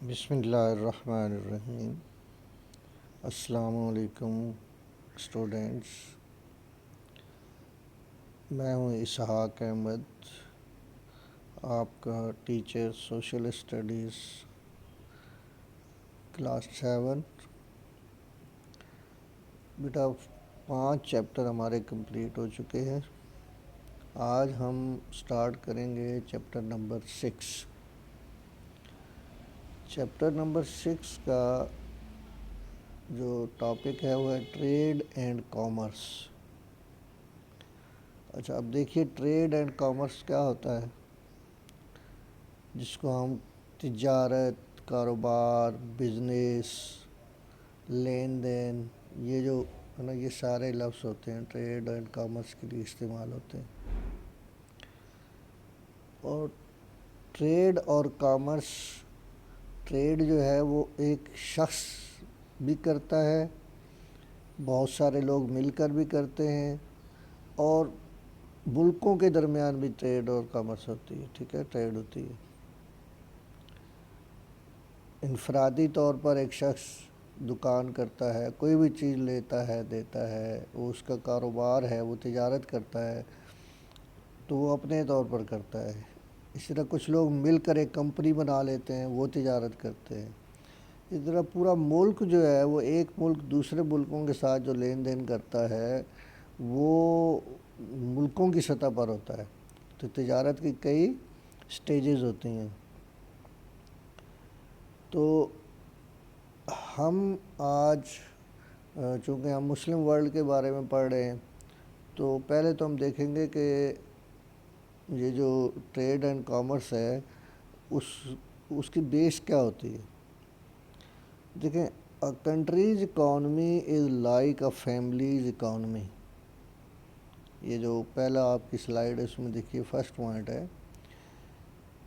بسم اللہ الرحمن الرحیم۔ السلام علیکم اسٹوڈینٹس، میں ہوں اسحاق احمد، آپ کا ٹیچر سوشل اسٹڈیز کلاس 7۔ بیٹا 5 چیپٹر ہمارے کمپلیٹ ہو چکے ہیں۔ آج ہم سٹارٹ کریں گے چیپٹر نمبر 6۔ چیپٹر نمبر 6 کا جو ٹاپک ہے وہ ہے ٹریڈ اینڈ کامرس۔ اچھا، اب دیکھیے ٹریڈ اینڈ کامرس کیا ہوتا ہے، جس کو ہم تجارت، کاروبار، بزنس، لین دین، یہ جو ہے نا، یہ سارے لفظ ہوتے ہیں ٹریڈ اینڈ کامرس کے لیے استعمال ہوتے ہیں۔ اور ٹریڈ اور کامرس، ٹریڈ جو ہے وہ ایک شخص بھی کرتا ہے، بہت سارے لوگ مل کر بھی کرتے ہیں، اور ملکوں کے درمیان بھی ٹریڈ اور کامرس ہوتی ہے، ٹھیک ہے، ٹریڈ ہوتی ہے۔ انفرادی طور پر ایک شخص دکان کرتا ہے، کوئی بھی چیز لیتا ہے دیتا ہے، وہ اس کا کاروبار ہے، وہ تجارت کرتا ہے، تو وہ اپنے طور پر کرتا ہے۔ اسی طرح کچھ لوگ مل کر ایک کمپنی بنا لیتے ہیں، وہ تجارت کرتے ہیں۔ اس طرح پورا ملک جو ہے وہ ایک ملک دوسرے ملکوں کے ساتھ جو لین دین کرتا ہے وہ ملکوں کی سطح پر ہوتا ہے۔ تو تجارت کی کئی سٹیجز ہوتی ہیں۔ تو ہم آج چونکہ ہم مسلم ورلڈ کے بارے میں پڑھ رہے ہیں، تو پہلے تو ہم دیکھیں گے کہ یہ جو ٹریڈ اینڈ کامرس ہے اس کی بیس کیا ہوتی ہے۔ دیکھیں، a country's economy is like a family's economy۔ یہ جو پہلا آپ کی سلائیڈ ہے اس میں دیکھیے فرسٹ پوائنٹ ہے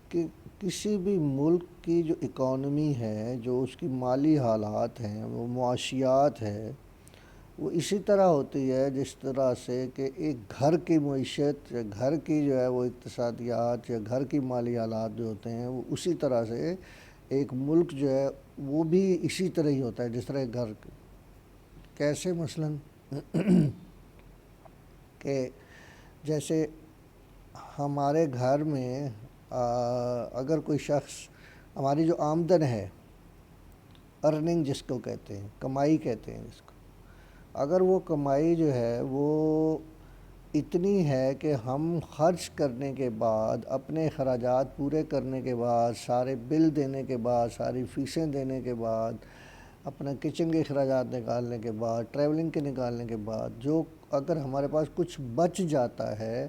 کہ کسی بھی ملک کی جو اکانومی ہے، جو اس کی مالی حالات ہیں، وہ معاشیات ہے، وہ اسی طرح ہوتی ہے جس طرح سے کہ ایک گھر کی معیشت یا گھر کی جو ہے وہ اقتصادیات یا گھر کی مالی حالات جو ہوتے ہیں وہ اسی طرح سے ایک ملک جو ہے وہ بھی اسی طرح ہی ہوتا ہے جس طرح ایک گھر۔ کیسے؟ مثلاً کہ جیسے ہمارے گھر میں اگر کوئی شخص، ہماری جو آمدن ہے، ارننگ جس کو کہتے ہیں، کمائی کہتے ہیں جس کو، اگر وہ کمائی جو ہے وہ اتنی ہے کہ ہم خرچ کرنے کے بعد، اپنے اخراجات پورے کرنے کے بعد، سارے بل دینے کے بعد، ساری فیسیں دینے کے بعد، اپنا کچن کے اخراجات نکالنے کے بعد، ٹریولنگ کے نکالنے کے بعد، جو اگر ہمارے پاس کچھ بچ جاتا ہے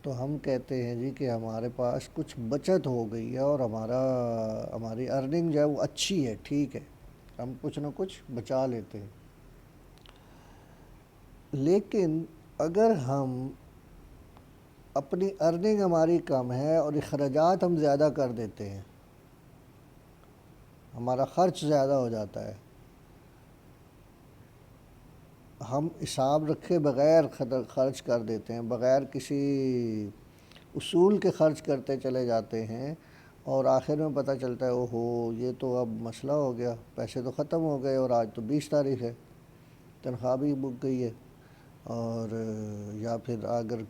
تو ہم کہتے ہیں جی کہ ہمارے پاس کچھ بچت ہو گئی ہے اور ہماری ارننگ جو ہے وہ اچھی ہے، ٹھیک ہے، ہم کچھ نہ کچھ بچا لیتے ہیں۔ لیکن اگر ہم اپنی ارننگ ہماری کم ہے اور اخراجات ہم زیادہ کر دیتے ہیں، ہمارا خرچ زیادہ ہو جاتا ہے، ہم حساب رکھے بغیر خرچ کر دیتے ہیں، بغیر کسی اصول کے خرچ کرتے چلے جاتے ہیں، اور آخر میں پتہ چلتا ہے اوہو یہ تو اب مسئلہ ہو گیا، پیسے تو ختم ہو گئے اور آج تو 20 تاریخ ہے، تنخواہ بھی بک گئی ہے، اور یا پھر اگر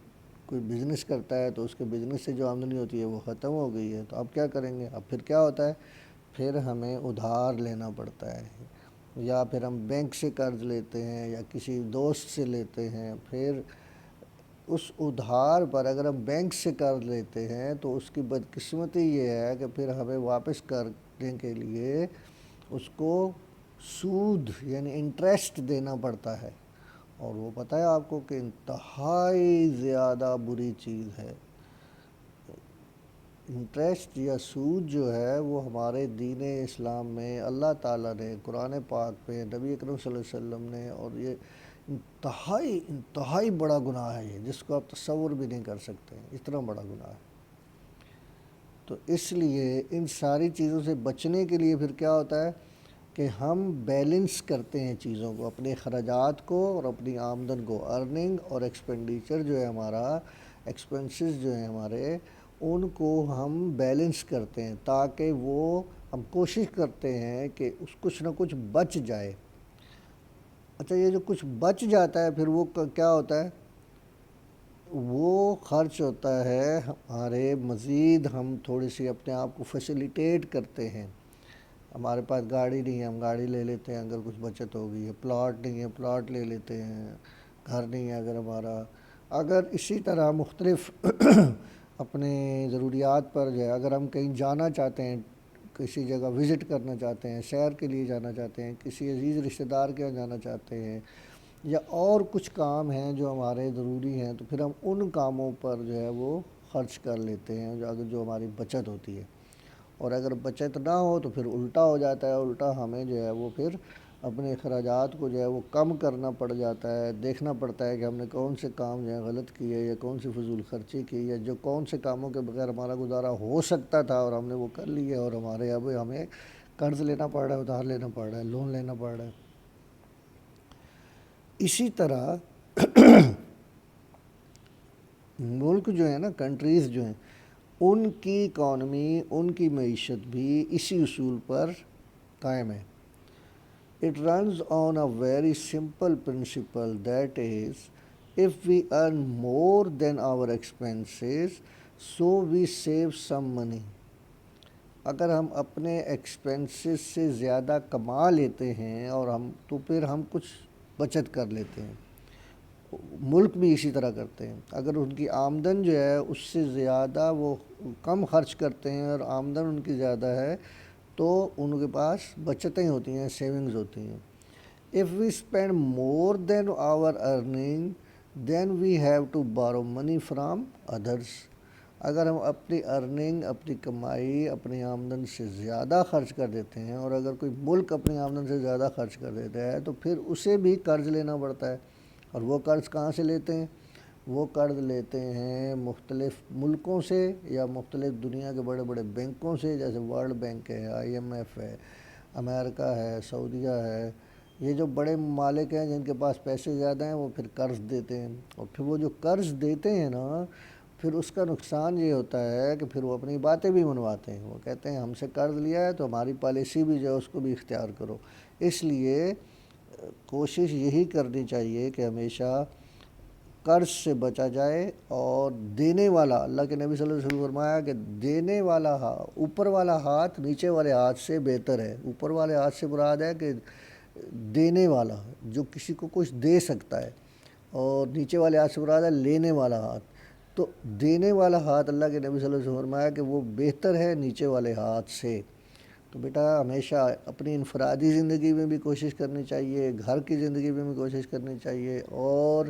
کوئی بزنس کرتا ہے تو اس کے بزنس سے جو آمدنی ہوتی ہے وہ ختم ہو گئی ہے، تو اب کیا کریں گے؟ اب پھر کیا ہوتا ہے؟ پھر ہمیں ادھار لینا پڑتا ہے، یا پھر ہم بینک سے قرض لیتے ہیں یا کسی دوست سے لیتے ہیں۔ پھر اس ادھار پر اگر ہم بینک سے قرض لیتے ہیں تو اس کی بدقسمتی یہ ہے کہ پھر ہمیں واپس کرنے کے لیے اس کو سود یعنی انٹریسٹ دینا پڑتا ہے، اور وہ پتہ ہے آپ کو کہ انتہائی زیادہ بری چیز ہے۔ انٹریسٹ یا سود جو ہے وہ ہمارے دین اسلام میں اللہ تعالیٰ نے قرآن پاک میں، نبی اکرم صلی اللہ علیہ وسلم نے، اور یہ انتہائی بڑا گناہ ہے، یہ جس کو آپ تصور بھی نہیں کر سکتے، اتنا بڑا گناہ ہے۔ تو اس لیے ان ساری چیزوں سے بچنے کے لیے پھر کیا ہوتا ہے کہ ہم بیلنس کرتے ہیں چیزوں کو، اپنے اخراجات کو اور اپنی آمدن کو، ارننگ اور ایکسپینڈیچر جو ہے ہمارا، ایکسپنسز جو ہیں ہمارے، ان کو ہم بیلنس کرتے ہیں، تاکہ وہ ہم کوشش کرتے ہیں کہ اس کچھ نہ کچھ بچ جائے۔ اچھا، یہ جو کچھ بچ جاتا ہے پھر وہ کیا ہوتا ہے؟ وہ خرچ ہوتا ہے ہمارے مزید، ہم تھوڑی سی اپنے آپ کو فیسیلیٹیٹ کرتے ہیں۔ ہمارے پاس گاڑی نہیں ہے، ہم گاڑی لے لیتے ہیں اگر کچھ بچت ہوگی، ہے پلاٹ نہیں ہے پلاٹ لے لیتے ہیں، گھر نہیں ہے اگر ہمارا، اگر اسی طرح مختلف اپنے ضروریات پر جو ہے، اگر ہم کہیں جانا چاہتے ہیں، کسی جگہ وزٹ کرنا چاہتے ہیں، سیر کے لیے جانا چاہتے ہیں، کسی عزیز رشتہ دار کے یہاں جانا چاہتے ہیں، یا اور کچھ کام ہیں جو ہمارے ضروری ہیں، تو پھر ہم ان کاموں پر جو ہے وہ خرچ کر لیتے ہیں جو ہماری بچت ہوتی ہے۔ اور اگر بچت نہ ہو تو پھر الٹا ہو جاتا ہے، الٹا ہمیں جو ہے وہ پھر اپنے اخراجات کو جو ہے وہ کم کرنا پڑ جاتا ہے، دیکھنا پڑتا ہے کہ ہم نے کون سے کام جو ہے غلط کیے، یا کون سی فضول خرچی کی، یا جو کون سے کاموں کے بغیر ہمارا گزارا ہو سکتا تھا اور ہم نے وہ کر لیا، اور ہمارے اب ہمیں قرض لینا پڑ رہا ہے، ادھار لینا پڑ رہا ہے، لون لینا پڑ رہا ہے۔ اسی طرح ملک جو ہے نا، کنٹریز جو ہیں، ان کی اکانومی، ان کی معیشت بھی اسی اصول پر قائم ہے۔ It runs on a very simple principle, that is, if we earn more than our expenses, so we save some money. اگر ہم اپنے ایکسپنسز سے زیادہ کما لیتے ہیں اور تو پھر ہم کچھ بچت کر لیتے ہیں۔ ملک بھی اسی طرح کرتے ہیں، اگر ان کی آمدن جو ہے اس سے زیادہ وہ کم خرچ کرتے ہیں اور آمدن ان کی زیادہ ہے، تو ان کے پاس بچتیں ہوتی ہیں، سیونگز ہوتی ہیں۔ If we spend more than our earning, then we have to borrow money from others. اگر ہم اپنی ارننگ، اپنی کمائی، اپنی آمدن سے زیادہ خرچ کر دیتے ہیں، اور اگر کوئی ملک اپنی آمدن سے زیادہ خرچ کر دیتا ہے، تو پھر اسے بھی قرض لینا پڑتا ہے۔ اور وہ قرض کہاں سے لیتے ہیں؟ وہ قرض لیتے ہیں مختلف ملکوں سے، یا مختلف دنیا کے بڑے بڑے بینکوں سے، جیسے ورلڈ بینک ہے، IMF ہے، امریکہ ہے، سعودیہ ہے۔ یہ جو بڑے ممالک ہیں جن کے پاس پیسے زیادہ ہیں، وہ پھر قرض دیتے ہیں، اور پھر وہ جو قرض دیتے ہیں نا، پھر اس کا نقصان یہ ہوتا ہے کہ پھر وہ اپنی باتیں بھی منواتے ہیں، وہ کہتے ہیں ہم سے قرض لیا ہے تو ہماری پالیسی بھی جو ہے اس کو بھی اختیار کرو۔ اس لیے کوشش یہی کرنی چاہیے کہ ہمیشہ قرض سے بچا جائے، اور دینے والا، اللہ کے نبی صلی اللہ علیہ وسلم نے فرمایا کہ دینے والا اوپر والا ہاتھ نیچے والے ہاتھ سے بہتر ہے۔ اوپر والے ہاتھ سے مراد ہے کہ دینے والا جو کسی کو کچھ دے سکتا ہے، اور نیچے والے ہاتھ سے مراد ہے لینے والا ہاتھ۔ تو دینے والا ہاتھ، اللہ کے نبی صلی اللہ علیہ وسلم نے فرمایا کہ وہ بہتر ہے نیچے والے ہاتھ سے۔ تو بیٹا ہمیشہ اپنی انفرادی زندگی میں بھی کوشش کرنی چاہیے، گھر کی زندگی میں بھی کوشش کرنی چاہیے، اور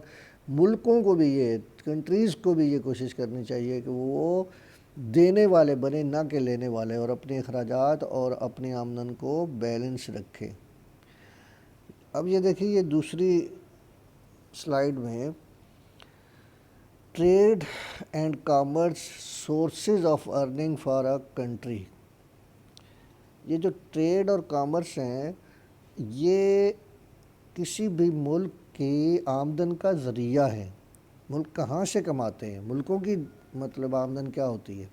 ملکوں کو بھی، یہ کنٹریز کو بھی یہ کوشش کرنی چاہیے کہ وہ دینے والے بنے، نہ کہ لینے والے، اور اپنے اخراجات اور اپنی آمدن کو بیلنس رکھیں۔ اب یہ دیکھیں، یہ دوسری سلائیڈ میں trade and commerce sources of earning for a country. یہ جو ٹریڈ اور کامرس ہیں، یہ کسی بھی ملک کی آمدن کا ذریعہ ہے۔ ملک کہاں سے کماتے ہیں؟ ملکوں کی مطلب آمدن کیا ہوتی ہے؟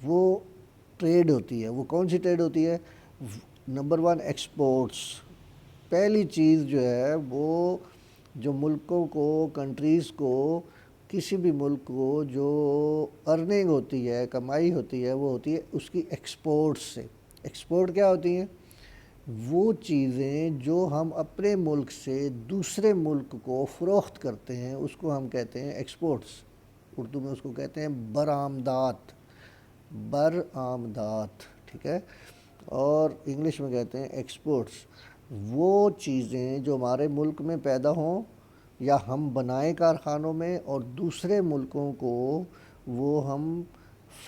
وہ ٹریڈ ہوتی ہے۔ وہ کون سی ٹریڈ ہوتی ہے؟ Number 1 exports. پہلی چیز جو ہے وہ جو ملکوں کو، کنٹریز کو، کسی بھی ملک کو جو ارننگ ہوتی ہے، کمائی ہوتی ہے، وہ ہوتی ہے اس کی ایکسپورٹ سے۔ ایکسپورٹ کیا ہوتی ہیں؟ وہ چیزیں جو ہم اپنے ملک سے دوسرے ملک کو فروخت کرتے ہیں، اس کو ہم کہتے ہیں ایکسپورٹس۔ اردو میں اس کو کہتے ہیں برآمدات، برآمدات، ٹھیک ہے، اور انگلش میں کہتے ہیں ایکسپورٹس۔ وہ چیزیں جو ہمارے ملک میں پیدا ہوں یا ہم بنائیں کارخانوں میں، اور دوسرے ملکوں کو وہ ہم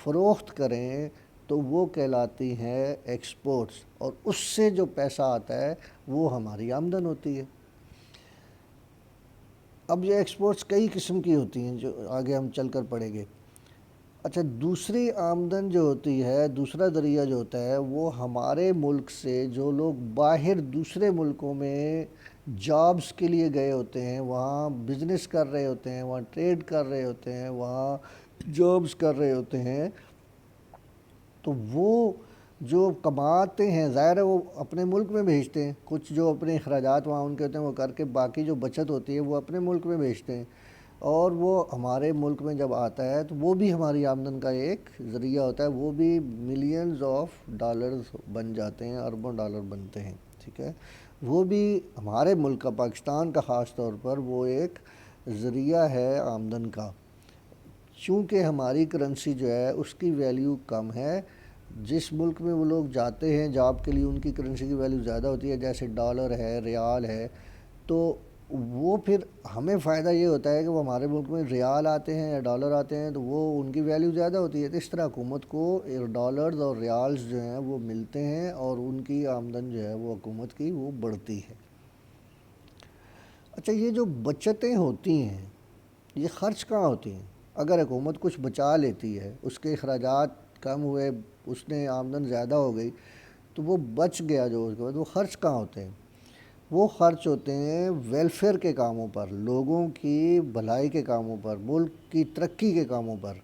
فروخت کریں، تو وہ کہلاتی ہیں ایکسپورٹس، اور اس سے جو پیسہ آتا ہے وہ ہماری آمدن ہوتی ہے۔ اب یہ ایکسپورٹس کئی قسم کی ہوتی ہیں جو آگے ہم چل کر پڑھیں گے۔ اچھا، دوسری آمدن جو ہوتی ہے، دوسرا ذریعہ جو ہوتا ہے، وہ ہمارے ملک سے جو لوگ باہر دوسرے ملکوں میں جابز کے لیے گئے ہوتے ہیں، وہاں بزنس کر رہے ہوتے ہیں، وہاں ٹریڈ کر رہے ہوتے ہیں، وہاں جابس کر رہے ہوتے ہیں، تو وہ جو کماتے ہیں ظاہر ہے وہ اپنے ملک میں بھیجتے ہیں، کچھ جو اپنے اخراجات وہاں ان کے ہوتے ہیں وہ کر کے باقی جو بچت ہوتی ہے وہ اپنے ملک میں بھیجتے ہیں، اور وہ ہمارے ملک میں جب آتا ہے تو وہ بھی ہماری آمدن کا ایک ذریعہ ہوتا ہے، وہ بھی ملینز آف ڈالرز بن جاتے ہیں، اربوں ڈالر بنتے ہیں، ٹھیک ہے، وہ بھی ہمارے ملک کا، پاکستان کا خاص طور پر وہ ایک ذریعہ ہے آمدن کا، چونکہ ہماری کرنسی جو ہے اس کی ویلیو کم ہے، جس ملک میں وہ لوگ جاتے ہیں جاب کے لیے ان کی کرنسی کی ویلیو زیادہ ہوتی ہے، جیسے ڈالر ہے، ریال ہے، تو وہ پھر ہمیں فائدہ یہ ہوتا ہے کہ وہ ہمارے ملک میں ریال آتے ہیں یا ڈالر آتے ہیں تو وہ ان کی ویلیو زیادہ ہوتی ہے، تو اس طرح حکومت کو ڈالرز اور ریالز جو ہیں وہ ملتے ہیں اور ان کی آمدن جو ہے وہ حکومت کی وہ بڑھتی ہے۔ اچھا، یہ جو بچتیں ہوتی ہیں یہ خرچ کہاں ہوتی ہیں؟ اگر حکومت کچھ بچا لیتی ہے، اس کے اخراجات کم ہوئے، اس نے آمدن زیادہ ہو گئی، تو وہ بچ گیا جو اس کے بعد وہ خرچ کہاں ہوتے ہیں؟ وہ خرچ ہوتے ہیں ویلفیئر کے کاموں پر، لوگوں کی بھلائی کے کاموں پر، ملک کی ترقی کے کاموں پر،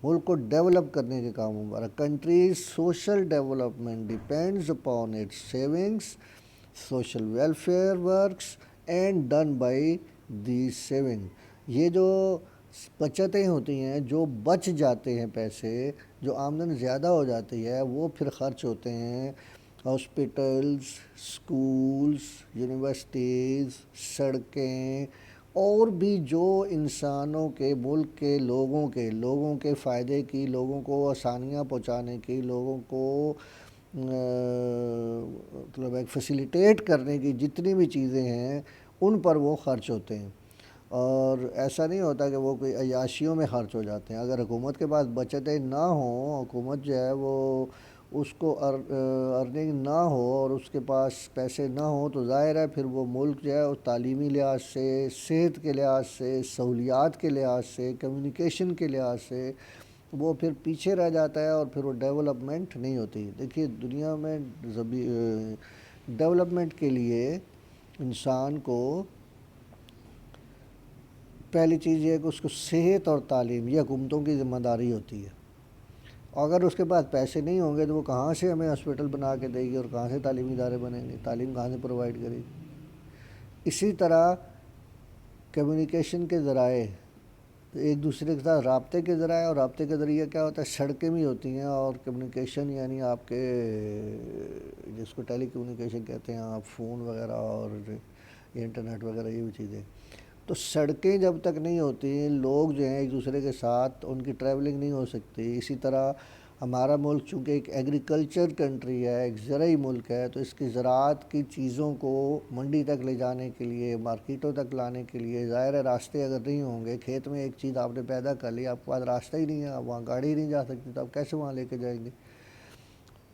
ملک کو ڈیولپ کرنے کے کاموں پر۔ Countries social development depends upon its savings, social welfare works and done by the saving. یہ جو بچتیں ہوتی ہیں، جو بچ جاتے ہیں پیسے، جو آمدن زیادہ ہو جاتی ہے، وہ پھر خرچ ہوتے ہیں ہاسپٹلز، سکولز، یونیورسٹیز، سڑکیں، اور بھی جو انسانوں کے، ملک کے لوگوں کے فائدے کی، لوگوں کو آسانیاں پہنچانے کی، لوگوں کو مطلب ایک فیسیلیٹیٹ کرنے کی جتنی بھی چیزیں ہیں ان پر وہ خرچ ہوتے ہیں، اور ایسا نہیں ہوتا کہ وہ کوئی عیاشیوں میں خرچ ہو جاتے ہیں۔ اگر حکومت کے پاس بچتیں نہ ہوں، حکومت جو ہے وہ اس کو ارننگ نہ ہو اور اس کے پاس پیسے نہ ہوں، تو ظاہر ہے پھر وہ ملک جو ہے وہ تعلیمی لحاظ سے، صحت کے لحاظ سے، سہولیات کے لحاظ سے، کمیونیکیشن کے لحاظ سے وہ پھر پیچھے رہ جاتا ہے، اور پھر وہ ڈیولپمنٹ نہیں ہوتی۔ دیکھیے دنیا میں ڈیولپمنٹ کے لیے انسان کو پہلی چیز یہ ہے کہ اس کو صحت اور تعلیم، یہ حکومتوں کی ذمہ داری ہوتی ہے، اگر اس کے پاس پیسے نہیں ہوں گے تو وہ کہاں سے ہمیں ہاسپٹل بنا کے دے گی اور کہاں سے تعلیمی ادارے بنیں گے، تعلیم کہاں سے پرووائڈ کرے گی۔ اسی طرح کمیونیکیشن کے ذرائع، ایک دوسرے کے ساتھ رابطے کے ذرائع، اور رابطے کے ذریعے کیا ہوتا ہے، سڑکیں بھی ہوتی ہیں، اور کمیونیکیشن یعنی آپ کے جس کو ٹیلی کمیونیکیشن کہتے ہیں، آپ فون وغیرہ اور انٹرنیٹ وغیرہ یہ بھی چیزیں، تو سڑکیں جب تک نہیں ہوتی، لوگ جو ہیں ایک دوسرے کے ساتھ ان کی ٹریولنگ نہیں ہو سکتی۔ اسی طرح ہمارا ملک چونکہ ایک ایگریکلچر کنٹری ہے، ایک زرعی ملک ہے، تو اس کی زراعت کی چیزوں کو منڈی تک لے جانے کے لیے، مارکیٹوں تک لانے کے لیے ظاہر ہے راستے اگر نہیں ہوں گے، کھیت میں ایک چیز آپ نے پیدا کر لی، آپ کے پاس راستہ ہی نہیں ہے، آپ وہاں گاڑی نہیں جا سکتی، تو آپ کیسے وہاں لے کے جائیں گے؟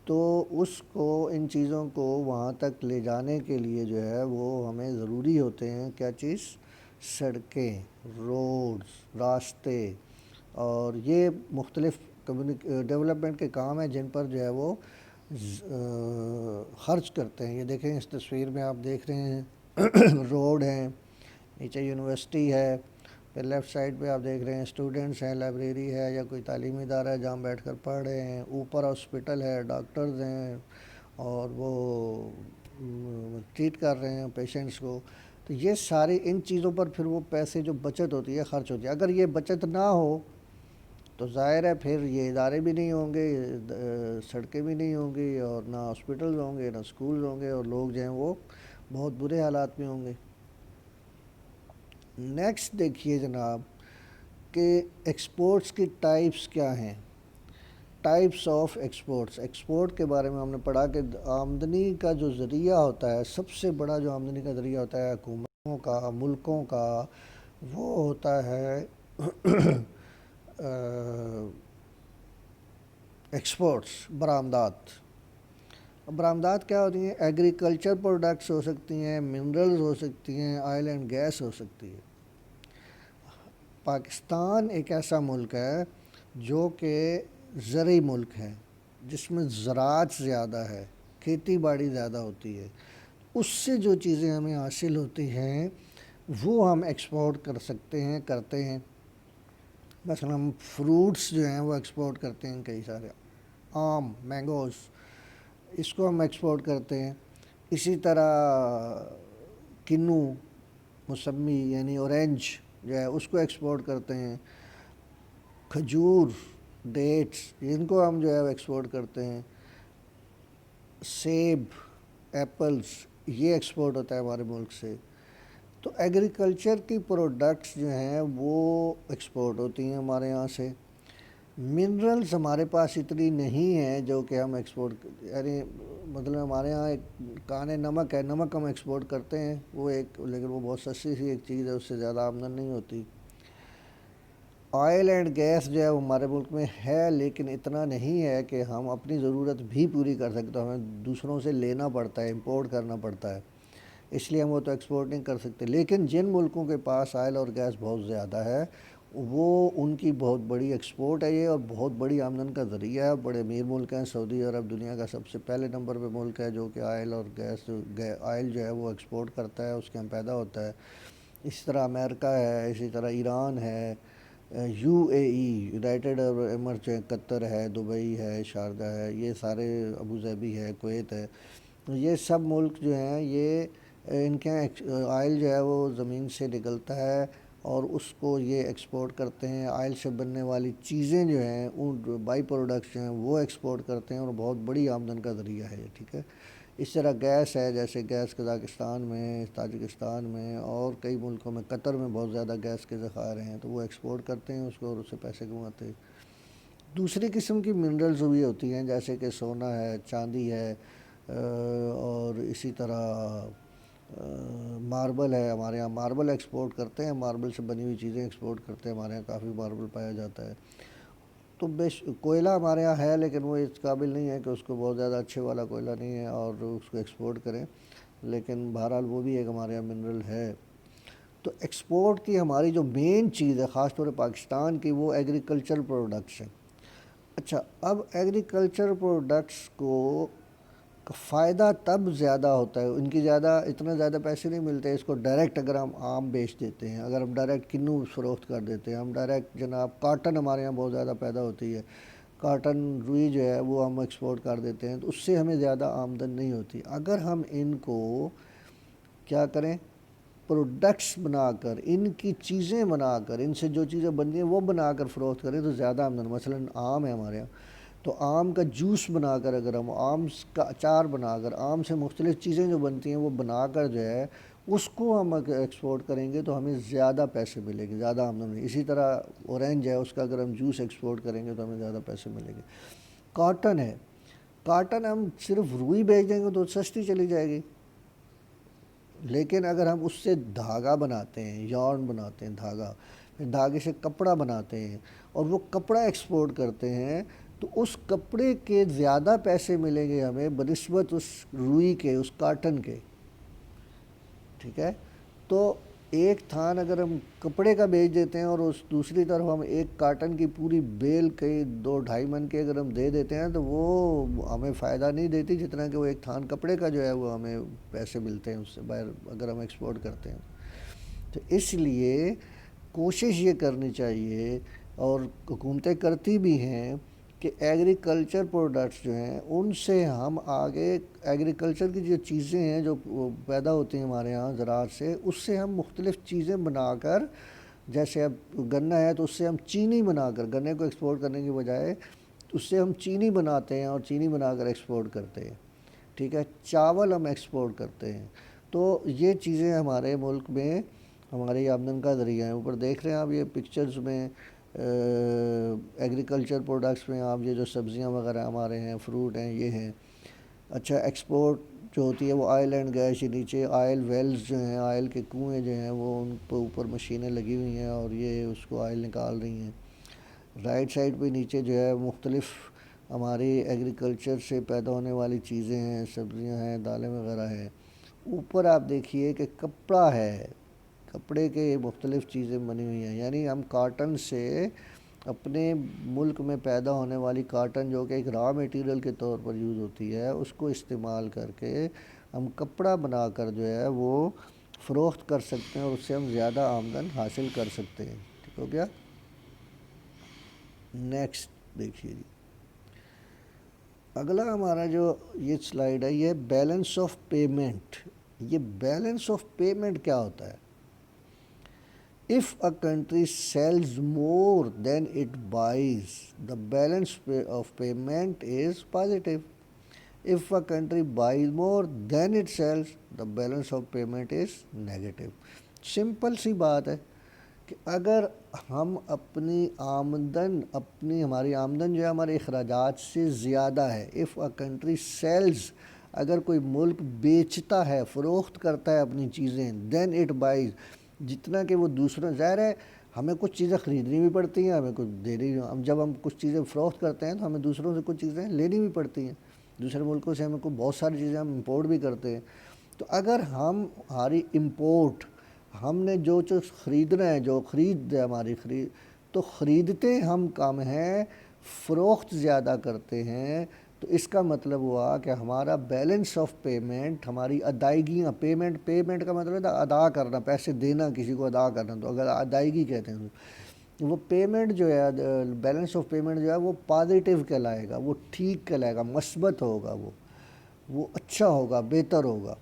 تو اس کو، ان چیزوں کو وہاں تک لے جانے کے لیے جو ہے وہ ہمیں ضروری ہوتے ہیں کیا چیز؟ سڑکیں، روڈز، راستے، اور یہ مختلف ڈیولپمنٹ کے کام ہیں جن پر جو ہے وہ خرچ کرتے ہیں۔ یہ دیکھیں اس تصویر میں آپ دیکھ رہے ہیں روڈ ہیں، نیچے یونیورسٹی ہے، پھر لیفٹ سائڈ پہ آپ دیکھ رہے ہیں اسٹوڈنٹس ہیں، لائبریری ہے یا کوئی تعلیمی ادارہ ہے جہاں بیٹھ کر پڑھ رہے ہیں، اوپر ہاسپٹل ہے، ڈاکٹرز ہیں اور وہ ٹریٹ کر رہے ہیں پیشنٹس کو۔ تو یہ ساری ان چیزوں پر پھر وہ پیسے جو بچت ہوتی ہے خرچ ہوتی ہے۔ اگر یہ بچت نہ ہو تو ظاہر ہے پھر یہ ادارے بھی نہیں ہوں گے، سڑکیں بھی نہیں ہوں گی، اور نہ ہاسپٹلز ہوں گے، نہ سکولز ہوں گے، اور لوگ جو ہیں وہ بہت برے حالات میں ہوں گے۔ نیکسٹ دیکھیے جناب کہ ایکسپورٹس کی ٹائپس کیا ہیں، ٹائپس آف ایکسپورٹس۔ ایکسپورٹ کے بارے میں ہم نے پڑھا کہ آمدنی کا جو ذریعہ ہوتا ہے، سب سے بڑا جو آمدنی کا ذریعہ ہوتا ہے حکومتوں کا، ملکوں کا، وہ ہوتا ہے ایکسپورٹس، برآمدات۔ برآمدات کیا ہوتی ہیں؟ ایگریکلچر پروڈکٹس ہو سکتی ہیں، منرلز ہو سکتی ہیں، آئل اینڈ گیس ہو سکتی ہے۔ پاکستان ایک ایسا ملک ہے جو کہ زرعی ملک ہے، جس میں زراعت زیادہ ہے، کھیتی باڑی زیادہ ہوتی ہے، اس سے جو چیزیں ہمیں حاصل ہوتی ہیں وہ ہم ایکسپورٹ کر سکتے ہیں، کرتے ہیں۔ مثلا ہم فروٹس جو ہیں وہ ایکسپورٹ کرتے ہیں کئی سارے، آم، مینگوز، اس کو ہم ایکسپورٹ کرتے ہیں. اسی طرح کنو، موسمی یعنی اورینج جو ہے اس کو ایکسپورٹ کرتے ہیں. کھجور، ڈیٹس، ان کو ہم جو ہے ایکسپورٹ کرتے ہیں. سیب، ایپلز، یہ ایکسپورٹ ہوتا ہے ہمارے ملک سے. تو ایگریکلچر کی پروڈکٹس جو ہیں وہ ایکسپورٹ ہوتی ہیں ہمارے یہاں سے. منرلز ہمارے پاس اتنی نہیں ہیں جو کہ ہم ایکسپورٹ، یعنی مطلب ہمارے یہاں ایک کان نمک ہے، نمک ہم ایکسپورٹ کرتے ہیں وہ ایک، لیکن وہ بہت سستی سی ایک چیز ہے، اس سے زیادہ آمدن نہیں ہوتی. آئل اینڈ گیس جو ہے وہ ہمارے ملک میں ہے، لیکن اتنا نہیں ہے کہ ہم اپنی ضرورت بھی پوری کر سکتے، ہمیں دوسروں سے لینا پڑتا ہے، امپورٹ کرنا پڑتا ہے، اس لیے ہم وہ تو ایکسپورٹ نہیں کر سکتے. لیکن جن ملکوں کے پاس آئل اور گیس بہت زیادہ ہے، وہ ان کی بہت بڑی ایکسپورٹ ہے یہ، اور بہت بڑی آمدن کا ذریعہ ہے. بڑے امیر ملک ہیں، سعودی عرب دنیا کا سب سے پہلے نمبر پہ ملک ہے جو کہ آئل اور گیس، آئل جو ہے وہ ایکسپورٹ کرتا ہے، اس کے یہاں پیدا ہوتا ہے. اسی طرح امریکہ ہے، اسی طرح ایران ہے، یو اے ای، یونائٹڈ عرب امارات، قطر ہے، دبئی ہے، شارجہ ہے، یہ سارے، ابوظہبی ہے، کویت ہے. یہ سب ملک جو ہیں یہ ان کے آئل جو ہے وہ زمین سے نکلتا ہے اور اس کو یہ ایکسپورٹ کرتے ہیں. آئل سے بننے والی چیزیں جو ہیں ان بائی پروڈکٹس جو ہیں وہ ایکسپورٹ کرتے ہیں، اور بہت بڑی آمدن کا ذریعہ ہے یہ. ٹھیک ہے. اس طرح گیس ہے، جیسے گیس قزاقستان میں، تاجکستان میں اور کئی ملکوں میں، قطر میں بہت زیادہ گیس کے ذخائر ہیں، تو وہ ایکسپورٹ کرتے ہیں اس کو اور اس سے پیسے کماتے ہیں. دوسری قسم کی منرلز بھی ہوتی ہیں، جیسے کہ سونا ہے، چاندی ہے، اور اسی طرح ماربل ہے. ہمارے یہاں ماربل ایکسپورٹ کرتے ہیں، ماربل سے بنی ہوئی چیزیں ایکسپورٹ کرتے ہیں، ہمارے یہاں کافی ماربل پایا جاتا ہے. تو کوئلہ ہمارے یہاں ہے، لیکن وہ اس قابل نہیں ہے کہ اس کو بہت زیادہ اچھے والا کوئلہ نہیں ہے اور اس کو ایکسپورٹ کریں، لیکن بہرحال وہ بھی ایک ہمارے یہاں منرل ہے. تو ایکسپورٹ کی ہماری جو مین چیز ہے خاص طور پہ پاکستان کی، وہ ایگریکلچر پروڈکٹس ہیں. اچھا، اب ایگریکلچر پروڈکٹس کو فائدہ تب زیادہ ہوتا ہے، ان کی اتنا زیادہ پیسے نہیں ملتے اس کو ڈائریکٹ اگر ہم آم بیچ دیتے ہیں، اگر ہم ڈائریکٹ کنو فروخت کر دیتے ہیں، ہم ڈائریکٹ جناب کاٹن ہمارے یہاں بہت زیادہ پیدا ہوتی ہے، کاٹن روئی جو ہے وہ ہم ایکسپورٹ کر دیتے ہیں، تو اس سے ہمیں زیادہ آمدن نہیں ہوتی. اگر ہم ان کو کیا کریں، پروڈکٹس بنا کر، ان کی چیزیں بنا کر، ان سے جو چیزیں بنتی ہیں وہ بنا کر فروخت کریں تو زیادہ آمدن. مثلا آم ہے ہمارے یہاں، تو آم کا جوس بنا کر، اگر ہم آم کا اچار بنا کر، آم سے مختلف چیزیں جو بنتی ہیں وہ بنا کر جو ہے اس کو ہم ایکسپورٹ کریں گے تو ہمیں زیادہ پیسے ملیں گے، زیادہ آمدن ملے گی. اسی طرح اورینج ہے، اس کا اگر ہم جوس ایکسپورٹ کریں گے تو ہمیں زیادہ پیسے ملیں گے. کاٹن ہے، کاٹن ہم صرف روئی بیچ دیں گے تو سستی چلی جائے گی، لیکن اگر ہم اس سے دھاگا بناتے ہیں، یارن بناتے ہیں، دھاگا، پھر دھاگے سے کپڑا بناتے ہیں اور وہ کپڑا ایکسپورٹ کرتے ہیں، تو اس کپڑے کے زیادہ پیسے ملیں گے ہمیں بنسبت اس روئی کے، اس کاٹن کے. ٹھیک ہے. تو ایک تھان اگر ہم کپڑے کا بیچ دیتے ہیں اور اس دوسری طرف ہم ایک کاٹن کی پوری بیل کے 2-2.5 من کے اگر ہم دے دیتے ہیں تو وہ ہمیں فائدہ نہیں دیتی جتنا کہ وہ ایک تھان کپڑے کا جو ہے وہ ہمیں پیسے ملتے ہیں اس سے باہر اگر ہم ایکسپورٹ کرتے ہیں. تو اس لیے کوشش یہ کرنی چاہیے، اور حکومتیں کرتی بھی ہیں، کہ ایگریکلچر پروڈکٹس جو ہیں ان سے ہم آگے، ایگریکلچر کی جو چیزیں ہیں جو پیدا ہوتی ہیں ہمارے ہاں زراعت سے، اس سے ہم مختلف چیزیں بنا کر، جیسے اب گنا ہے تو اس سے ہم چینی بنا کر، گنے کو ایکسپورٹ کرنے کی بجائے اس سے ہم چینی بناتے ہیں اور چینی بنا کر ایکسپورٹ کرتے ہیں. ٹھیک ہے. چاول ہم ایکسپورٹ کرتے ہیں. تو یہ چیزیں ہمارے ملک میں ہماری آمدن کا ذریعہ ہیں. اوپر دیکھ رہے ہیں آپ یہ پکچرز میں، ایگریکلچر پروڈکٹس میں آپ یہ جو سبزیاں وغیرہ ہمارے ہیں، فروٹ ہیں، یہ ہیں. اچھا، ایکسپورٹ جو ہوتی ہے وہ آئل اینڈ گیس، نیچے آئل ویلز جو ہیں، آئل کے کنویں جو ہیں وہ ان پہ اوپر مشینیں لگی ہوئی ہیں اور یہ اس کو آئل نکال رہی ہیں. رائٹ سائڈ پہ نیچے جو ہے مختلف ہماری ایگریکلچر سے پیدا ہونے والی چیزیں ہیں، سبزیاں ہیں، دالیں وغیرہ ہیں. اوپر آپ دیکھیے کہ کپڑا ہے، کپڑے کے مختلف چیزیں بنی ہوئی ہیں، یعنی ہم کاٹن سے، اپنے ملک میں پیدا ہونے والی کاٹن جو کہ ایک را میٹیریل کے طور پر یوز ہوتی ہے، اس کو استعمال کر کے ہم کپڑا بنا کر جو ہے وہ فروخت کر سکتے ہیں اور اس سے ہم زیادہ آمدن حاصل کر سکتے ہیں. ٹھیک ہو گیا. نیکسٹ دیکھیے جی، اگلا ہمارا جو یہ سلائیڈ ہے یہ بیلنس آف پیمنٹ. یہ بیلنس آف پیمنٹ کیا ہوتا ہے؟ If a country sells more than it buys, the balance of payment is positive. If a country buys more than it sells, the balance of payment is negative. Simple سی بات ہے کہ اگر ہم ہماری آمدن جو ہے ہمارے اخراجات سے زیادہ ہے. if a country sells، اگر کوئی ملک بیچتا ہے، فروخت کرتا ہے اپنی چیزیں، then it buys، جتنا کہ وہ دوسروں، ظاہر ہے ہمیں کچھ چیزیں خریدنی بھی پڑتی ہیں، ہمیں کچھ دینی، جب ہم کچھ چیزیں فروخت کرتے ہیں تو ہمیں دوسروں سے کچھ چیزیں لینی بھی پڑتی ہیں، دوسرے ملکوں سے ہمیں کو بہت ساری چیزیں ہم امپورٹ بھی کرتے ہیں. تو اگر ہماری امپورٹ، ہم نے جو خریدنا ہے، جو خرید ہے ہماری تو خریدتے ہم کم ہیں، فروخت زیادہ کرتے ہیں، تو اس کا مطلب ہوا کہ ہمارا بیلنس آف پیمنٹ، ہماری ادائیگیاں، پیمنٹ کا مطلب ہے ادا کرنا، پیسے دینا، کسی کو ادا کرنا، تو اگر ادائیگی کہتے ہیں وہ پیمنٹ جو ہے، بیلنس آف پیمنٹ جو ہے وہ پازیٹیو کہلائے گا، وہ ٹھیک کہلائے گا، مثبت ہوگا، وہ اچھا ہوگا، بہتر ہوگا.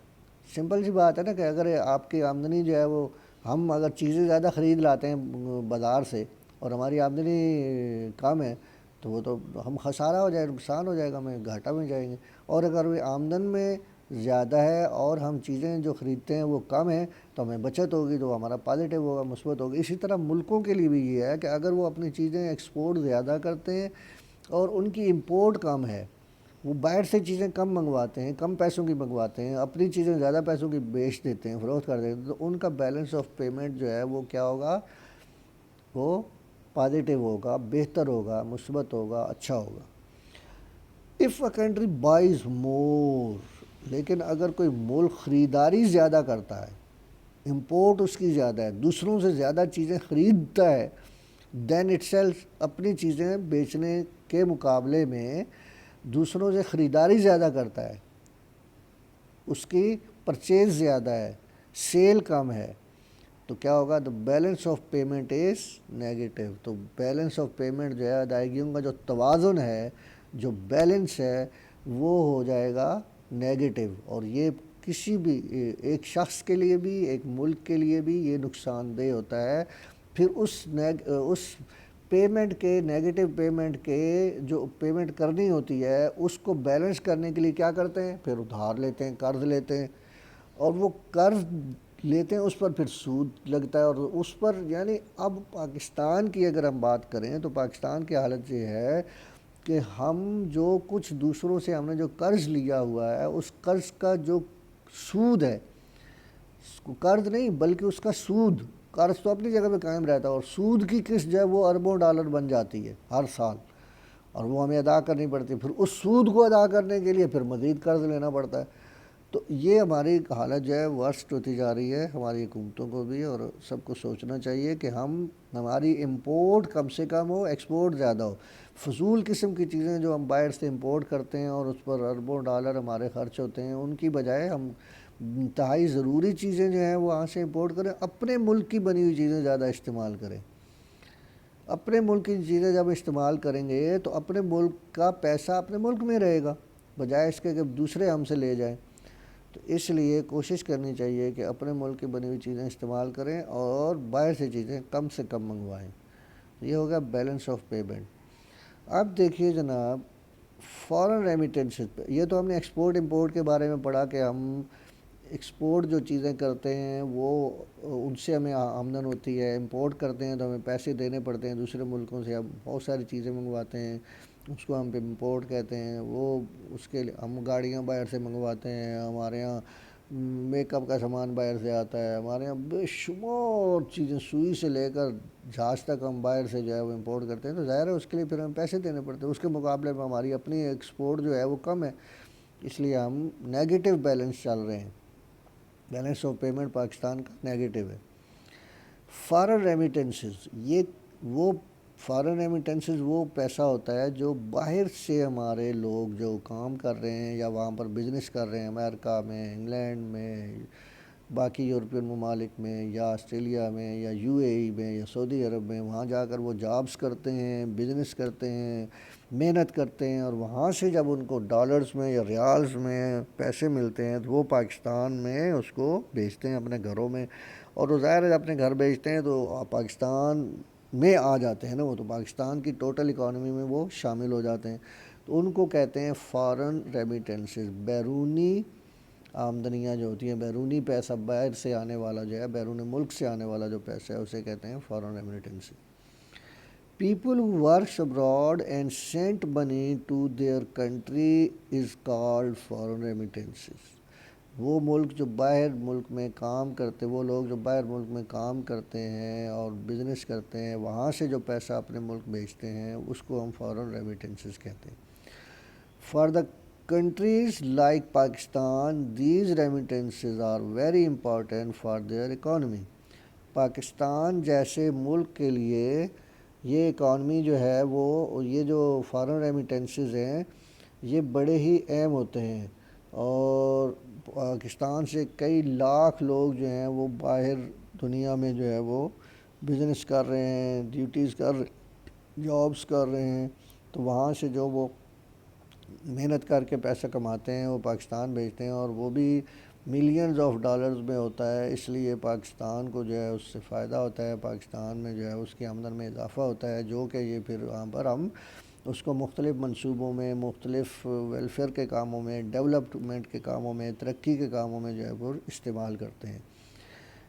سمپل سی بات ہے نا کہ اگر آپ کی آمدنی جو ہے وہ، ہم اگر چیزیں زیادہ خرید لاتے ہیں بازار سے اور ہماری آمدنی کم ہے تو وہ تو ہم خسارہ ہو جائے، نقصان ہو جائے گا، ہمیں گھاٹا میں جائیں گے. اور اگر وہ آمدن میں زیادہ ہے اور ہم چیزیں جو خریدتے ہیں وہ کم ہیں تو ہمیں بچت ہوگی، تو ہمارا پازیٹیو ہوگا، مثبت ہوگا. اسی طرح ملکوں کے لیے بھی یہ ہے کہ اگر وہ اپنی چیزیں ایکسپورٹ زیادہ کرتے ہیں اور ان کی امپورٹ کم ہے، وہ باہر سے چیزیں کم منگواتے ہیں، کم پیسوں کی منگواتے ہیں، اپنی چیزیں زیادہ پیسوں کی بیچ دیتے ہیں، فروخت کر دیتے ہیں، تو ان کا بیلنس آف پیمنٹ جو ہے وہ کیا ہوگا؟ وہ پازیٹیو ہوگا، بہتر ہوگا، مثبت ہوگا، اچھا ہوگا. if a country buys more، لیکن اگر کوئی ملک خریداری زیادہ کرتا ہے، امپورٹ اس کی زیادہ ہے، دوسروں سے زیادہ چیزیں خریدتا ہے، دین اٹ سیلز، اپنی چیزیں بیچنے کے مقابلے میں دوسروں سے خریداری زیادہ کرتا ہے، اس کی پرچیز زیادہ ہے، سیل کم ہے، تو کیا ہوگا؟ تو balance of payment is negative. تو بیلنس آف پیمنٹ جو ہے، ادائیگیوں کا جو توازن ہے، جو بیلنس ہے، وہ ہو جائے گا نیگیٹو. اور یہ کسی بھی ایک شخص کے لیے بھی، ایک ملک کے لیے بھی یہ نقصان دہ ہوتا ہے. پھر اس پیمنٹ کے، نیگیٹو پیمنٹ کے، جو پیمنٹ کرنی ہوتی ہے اس کو بیلنس کرنے کے لیے کیا کرتے ہیں؟ پھر ادھار لیتے ہیں، قرض لیتے ہیں، اور وہ قرض لیتے ہیں، اس پر پھر سود لگتا ہے، اور اس پر، یعنی اب پاکستان کی اگر ہم بات کریں تو پاکستان کی حالت یہ ہے کہ ہم جو کچھ دوسروں سے ہم نے جو قرض لیا ہوا ہے، اس قرض کا جو سود ہے، قرض نہیں بلکہ اس کا سود، قرض تو اپنی جگہ پہ قائم رہتا ہے، اور سود کی قسط جو ہے وہ اربوں ڈالر بن جاتی ہے ہر سال، اور وہ ہمیں ادا کرنی پڑتی ہے. پھر اس سود کو ادا کرنے کے لیے پھر مزید قرض لینا پڑتا ہے. تو یہ ہماری حالت جو ہے ورسٹ ہوتی جا رہی ہے، ہماری حکومتوں کو بھی اور سب کو سوچنا چاہیے کہ ہماری امپورٹ کم سے کم ہو، ایکسپورٹ زیادہ ہو. فضول قسم کی چیزیں جو ہم باہر سے امپورٹ کرتے ہیں اور اس پر اربوں ڈالر ہمارے خرچ ہوتے ہیں، ان کی بجائے ہم انتہائی ضروری چیزیں جو ہیں وہ وہاں سے امپورٹ کریں، اپنے ملک کی بنی ہوئی چیزیں زیادہ استعمال کریں. اپنے ملک کی چیزیں جب استعمال کریں گے تو اپنے ملک کا پیسہ اپنے ملک میں رہے گا، بجائے اس کے کہ دوسرے ہم سے لے جائیں. تو اس لیے کوشش کرنی چاہیے کہ اپنے ملک کی بنی ہوئی چیزیں استعمال کریں اور باہر سے چیزیں کم سے کم منگوائیں. یہ ہوگا بیلنس آف پیمنٹ. اب دیکھیے جناب، فارن ریمیٹنسز پہ، یہ تو ہم نے ایکسپورٹ امپورٹ کے بارے میں پڑھا کہ ہم ایکسپورٹ جو چیزیں کرتے ہیں وہ ان سے ہمیں آمدن ہوتی ہے، امپورٹ کرتے ہیں تو ہمیں پیسے دینے پڑتے ہیں دوسرے ملکوں سے، ہم بہت ساری چیزیں منگواتے ہیں، اس کو ہم امپورٹ کہتے ہیں. وہ اس کے لیے ہم گاڑیاں باہر سے منگواتے ہیں، ہمارے یہاں میک اپ کا سامان باہر سے آتا ہے، ہمارے یہاں بے شمار چیزیں، سوئی سے لے کر جہاز تک ہم باہر سے جو ہے وہ امپورٹ کرتے ہیں. تو ظاہر ہے اس کے لیے پھر ہمیں پیسے دینے پڑتے ہیں، اس کے مقابلے میں ہماری اپنی ایکسپورٹ جو ہے وہ کم ہے، اس لیے ہم نیگیٹو بیلنس چل رہے ہیں. بیلنس آف پیمنٹ پاکستان کا نیگیٹو ہے. فارن ریمیٹنسز، یہ وہ فارن ریمیٹنسز وہ پیسہ ہوتا ہے جو باہر سے ہمارے لوگ جو کام کر رہے ہیں یا وہاں پر بزنس کر رہے ہیں، امریکہ میں، انگلینڈ میں، باقی یورپین ممالک میں یا آسٹریلیا میں یا UAE میں یا سعودی عرب میں، وہاں جا کر وہ جابس کرتے ہیں، بزنس کرتے ہیں، محنت کرتے ہیں، اور وہاں سے جب ان کو ڈالرز میں یا ریالز میں پیسے ملتے ہیں تو وہ پاکستان میں اس کو بھیجتے ہیں اپنے گھروں میں، اور وہ ظاہر ہے اپنے گھر بھیجتے ہیں تو پاکستان میں آ جاتے ہیں نا، وہ تو پاکستان کی ٹوٹل اکانومی میں وہ شامل ہو جاتے ہیں، تو ان کو کہتے ہیں فارن ریمیٹنسز، بیرونی آمدنیاں جو ہوتی ہیں، بیرونی پیسہ باہر سے آنے والا جو ہے، بیرون ملک سے آنے والا جو پیسہ ہے اسے کہتے ہیں foreign remittance. People who works abroad and sent money to their country is called foreign remittances۔ وہ ملک جو باہر ملک میں کام کرتے، وہ لوگ جو باہر ملک میں کام کرتے ہیں اور بزنس کرتے ہیں، وہاں سے جو پیسہ اپنے ملک بھیجتے ہیں اس کو ہم فارن ریمیٹنسز کہتے ہیں۔ For the countries like Pakistan, these remittances are very important for their economy۔ Pakistan جیسے ملک کے لیے یہ اکانومی جو ہے وہ، یہ جو فارن ریمیٹنسز ہیں یہ بڑے ہی اہم ہوتے ہیں، اور پاکستان سے کئی لاکھ لوگ جو ہیں وہ باہر دنیا میں جو ہے وہ بزنس کر رہے ہیں، ڈیوٹیز کر رہے، جابس کر رہے ہیں، تو وہاں سے جو وہ محنت کر کے پیسہ کماتے ہیں وہ پاکستان بھیجتے ہیں، اور وہ بھی ملینز آف ڈالرز میں ہوتا ہے، اس لیے پاکستان کو جو ہے اس سے فائدہ ہوتا ہے، پاکستان میں جو ہے اس کی آمدن میں اضافہ ہوتا ہے، جو کہ یہ پھر وہاں پر ہم اس کو مختلف منصوبوں میں، مختلف ویلفیئر کے کاموں میں، ڈیولپمنٹ کے کاموں میں، ترقی کے کاموں میں جو ہے وہ استعمال کرتے ہیں۔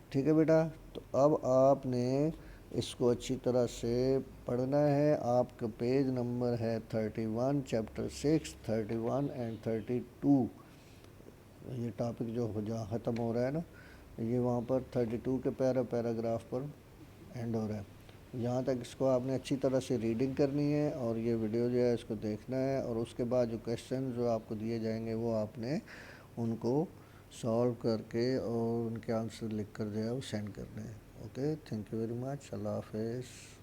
ٹھیک ہے بیٹا، تو اب آپ نے اس کو اچھی طرح سے پڑھنا ہے۔ آپ کا پیج نمبر ہے 31، چیپٹر 6، 31 اینڈ 32۔ یہ ٹاپک جو جہاں ختم ہو رہا ہے نا، یہ وہاں پر 32 کے پیراگراف پر اینڈ ہو رہا ہے۔ یہاں تک اس کو آپ نے اچھی طرح سے ریڈنگ کرنی ہے، اور یہ ویڈیو جو ہے اس کو دیکھنا ہے، اور اس کے بعد جو کویشچن جو آپ کو دیے جائیں گے وہ آپ نے ان کو سالو کر کے اور ان کے آنسر لکھ کر جو ہے وہ سینڈ کرنے ہیں۔ Okay, thank you very much, Allah حافظ۔